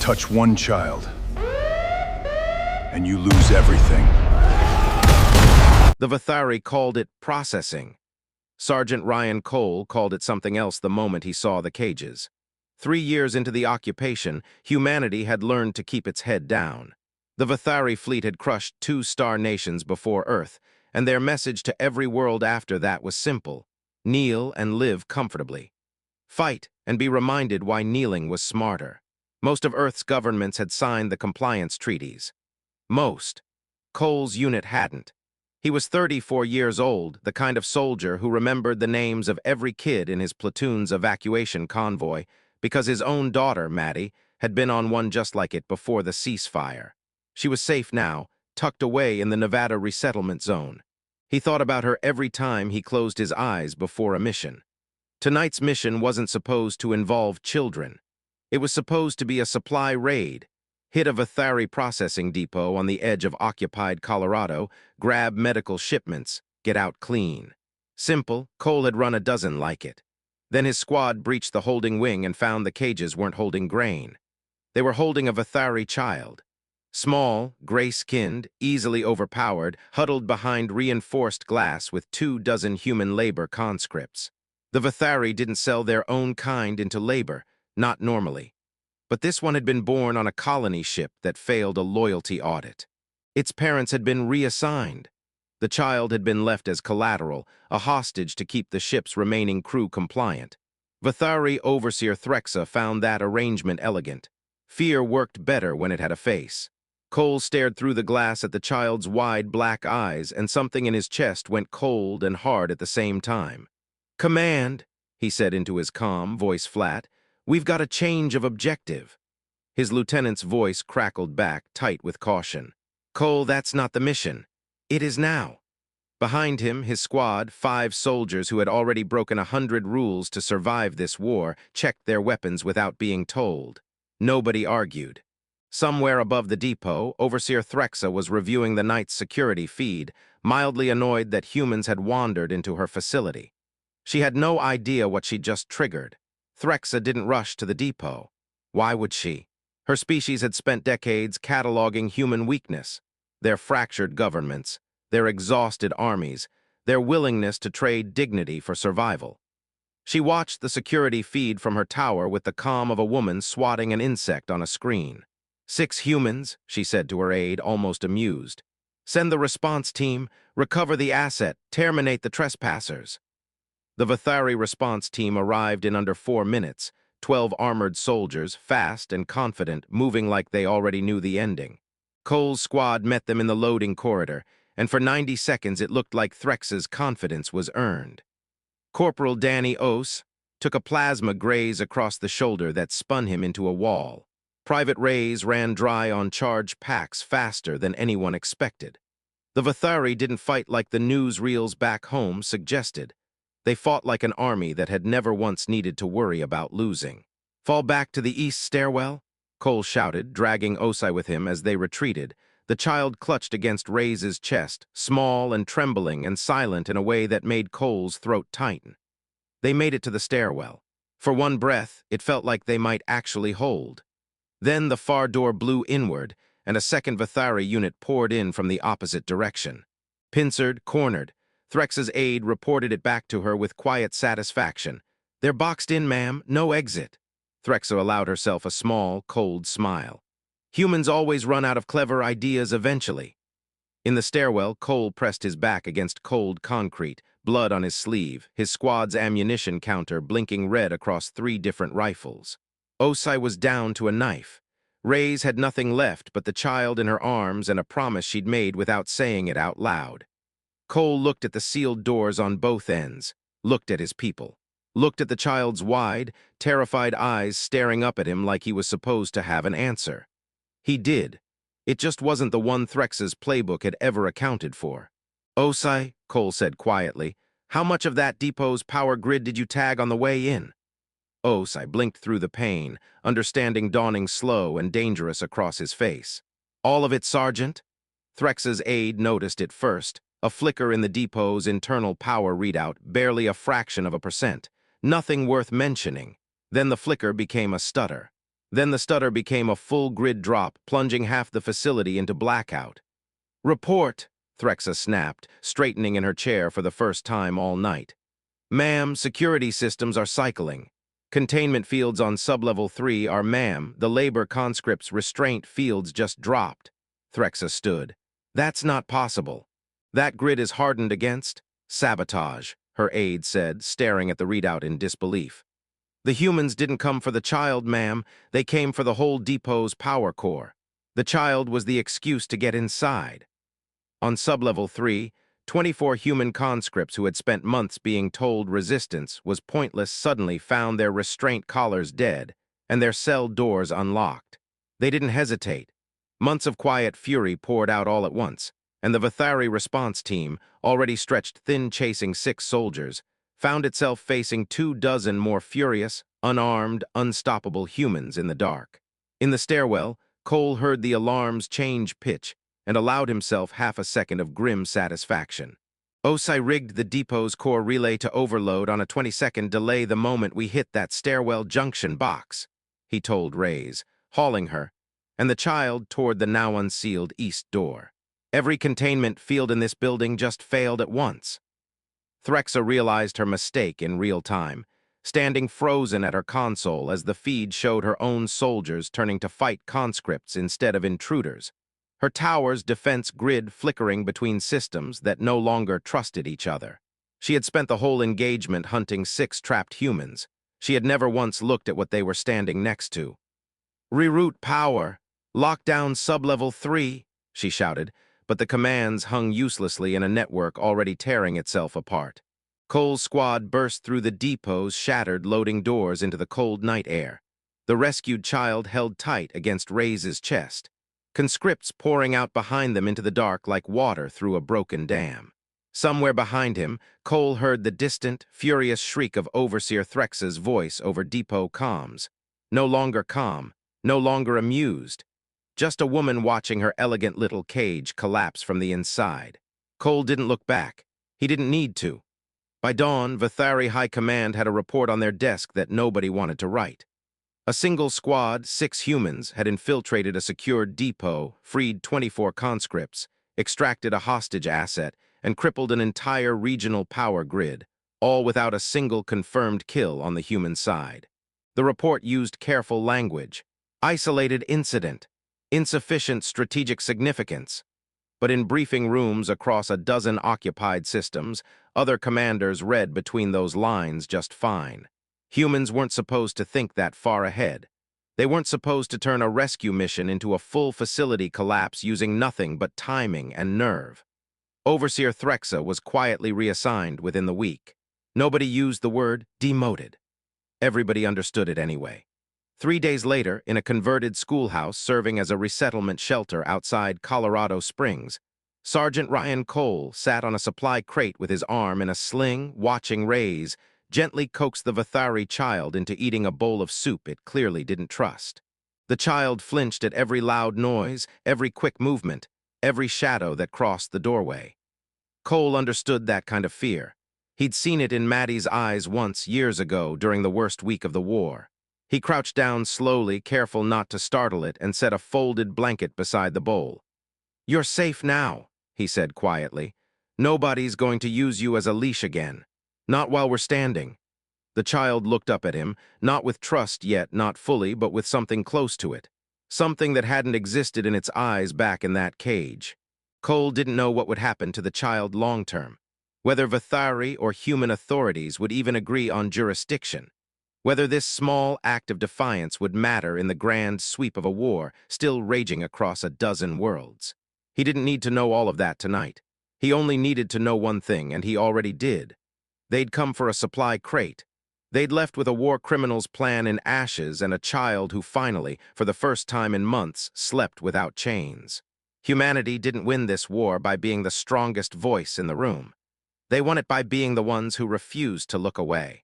Touch one child, and you lose everything. The Vothari called it processing. Sergeant Ryan Cole called it something else the moment he saw the cages. 3 years into the occupation, humanity had learned to keep its head down. The Vothari fleet had crushed 2 star nations before Earth, and their message to every world after that was simple: kneel and live comfortably. Fight and be reminded why kneeling was smarter. Most of Earth's governments had signed the compliance treaties. Most. Cole's unit hadn't. He was 34 years old, the kind of soldier who remembered the names of every kid in his platoon's evacuation convoy because his own daughter, Maddie, had been on one just like it before the ceasefire. She was safe now, tucked away in the Nevada resettlement zone. He thought about her every time he closed his eyes before a mission. Tonight's mission wasn't supposed to involve children. It was supposed to be a supply raid. Hit a Vothari processing depot on the edge of occupied Colorado, grab medical shipments, get out clean. Simple. Cole had run a dozen like it. Then his squad breached the holding wing and found the cages weren't holding grain. They were holding a Vothari child. Small, gray-skinned, easily overpowered, huddled behind reinforced glass with 24 human labor conscripts. The Vothari didn't sell their own kind into labor, not normally. But this one had been born on a colony ship that failed a loyalty audit. Its parents had been reassigned. The child had been left as collateral, a hostage to keep the ship's remaining crew compliant. Vothari Overseer Threxa found that arrangement elegant. Fear worked better when it had a face. Cole stared through the glass at the child's wide black eyes, and something in his chest went cold and hard at the same time. "Command," he said into his calm, voice flat. "We've got a change of objective." His lieutenant's voice crackled back, tight with caution. "Cole, that's not the mission. It is now." Behind him, his squad, 5 soldiers who had already broken 100 rules to survive this war, checked their weapons without being told. Nobody argued. Somewhere above the depot, Overseer Threxa was reviewing the night's security feed, mildly annoyed that humans had wandered into her facility. She had no idea what she'd just triggered. Threxa didn't rush to the depot. Why would she? Her species had spent decades cataloging human weakness, their fractured governments, their exhausted armies, their willingness to trade dignity for survival. She watched the security feed from her tower with the calm of a woman swatting an insect on a screen. 6 humans, she said to her aide, almost amused. "Send the response team, recover the asset, terminate the trespassers." The Vothari response team arrived in under 4 minutes, 12 armored soldiers, fast and confident, moving like they already knew the ending. Cole's squad met them in the loading corridor, and for 90 seconds it looked like Threxa's confidence was earned. Corporal Danny Ose took a plasma graze across the shoulder that spun him into a wall. Private Rays ran dry on charge packs faster than anyone expected. The Vothari didn't fight like the newsreels back home suggested. They fought like an army that had never once needed to worry about losing. "Fall back to the east stairwell?" Cole shouted, dragging Osai with him as they retreated. The child clutched against Rays' chest, small and trembling and silent in a way that made Cole's throat tighten. They made it to the stairwell. For one breath, it felt like they might actually hold. Then the far door blew inward, and a second Vothari unit poured in from the opposite direction. Pincered, cornered, Threxa's aide reported it back to her with quiet satisfaction. "They're boxed in, ma'am. No exit." Threxa allowed herself a small, cold smile. Humans always run out of clever ideas eventually. In the stairwell, Cole pressed his back against cold concrete, blood on his sleeve, his squad's ammunition counter blinking red across 3 different rifles. Osai was down to a knife. Rays had nothing left but the child in her arms and a promise she'd made without saying it out loud. Cole looked at the sealed doors on both ends, looked at his people, looked at the child's wide, terrified eyes staring up at him like he was supposed to have an answer. He did. It just wasn't the one Threxa's playbook had ever accounted for. "Osai," Cole said quietly, "how much of that depot's power grid did you tag on the way in?" Osai blinked through the pain, understanding dawning slow and dangerous across his face. "All of it, Sergeant?" Threxa's aide noticed it first, a flicker in the depot's internal power readout, barely a fraction of a percent. Nothing worth mentioning. Then the flicker became a stutter. Then the stutter became a full grid drop, plunging half the facility into blackout. "Report!" Threxa snapped, straightening in her chair for the first time all night. "Ma'am, security systems are cycling. Containment fields on sublevel 3 are ma'am, the labor conscript's restraint fields just dropped." Threxa stood. "That's not possible. That grid is hardened against sabotage," her aide said, staring at the readout in disbelief. "The humans didn't come for the child, ma'am. They came for the whole depot's power core. The child was the excuse to get inside." On sublevel 3, 24 human conscripts who had spent months being told resistance was pointless suddenly found their restraint collars dead and their cell doors unlocked. They didn't hesitate. Months of quiet fury poured out all at once, and the Vothari response team, already stretched thin chasing 6 soldiers, found itself facing 24 more furious, unarmed, unstoppable humans in the dark. In the stairwell, Cole heard the alarms change pitch and allowed himself half a second of grim satisfaction. "Osai rigged the depot's core relay to overload on a 20-second delay the moment we hit that stairwell junction box," he told Reyes, hauling her, and the child toward the now unsealed east door. "Every containment field in this building just failed at once." Threxa realized her mistake in real time, standing frozen at her console as the feed showed her own soldiers turning to fight conscripts instead of intruders, her tower's defense grid flickering between systems that no longer trusted each other. She had spent the whole engagement hunting 6 trapped humans. She had never once looked at what they were standing next to. "Reroute power! Lock down sublevel 3!" she shouted, but the commands hung uselessly in a network already tearing itself apart. Cole's squad burst through the depot's shattered loading doors into the cold night air. The rescued child held tight against Reyes' chest, conscripts pouring out behind them into the dark like water through a broken dam. Somewhere behind him, Cole heard the distant, furious shriek of Overseer Threxa's voice over depot comms. No longer calm, no longer amused. Just a woman watching her elegant little cage collapse from the inside. Cole didn't look back. He didn't need to. By dawn, Vothari High Command had a report on their desk that nobody wanted to write. A single squad, 6 humans, had infiltrated a secured depot, freed 24 conscripts, extracted a hostage asset, and crippled an entire regional power grid, all without a single confirmed kill on the human side. The report used careful language. Isolated incident. Insufficient strategic significance. But in briefing rooms across a dozen occupied systems, other commanders read between those lines just fine. Humans weren't supposed to think that far ahead. They weren't supposed to turn a rescue mission into a full facility collapse using nothing but timing and nerve. Overseer Threxa was quietly reassigned within the week. Nobody used the word demoted. Everybody understood it anyway. 3 days later, in a converted schoolhouse serving as a resettlement shelter outside Colorado Springs, Sergeant Ryan Cole sat on a supply crate with his arm in a sling, watching Reyes gently coax the Vothari child into eating a bowl of soup it clearly didn't trust. The child flinched at every loud noise, every quick movement, every shadow that crossed the doorway. Cole understood that kind of fear. He'd seen it in Maddie's eyes once, years ago, during the worst week of the war. He crouched down slowly, careful not to startle it, and set a folded blanket beside the bowl. "You're safe now," he said quietly. "Nobody's going to use you as a leash again. Not while we're standing." The child looked up at him, not with trust yet, not fully, but with something close to it. Something that hadn't existed in its eyes back in that cage. Cole didn't know what would happen to the child long-term. Whether Vothari or human authorities would even agree on jurisdiction. Whether this small act of defiance would matter in the grand sweep of a war still raging across a dozen worlds. He didn't need to know all of that tonight. He only needed to know one thing, and he already did. They'd come for a supply crate. They'd left with a war criminal's plan in ashes and a child who finally, for the first time in months, slept without chains. Humanity didn't win this war by being the strongest voice in the room. They won it by being the ones who refused to look away.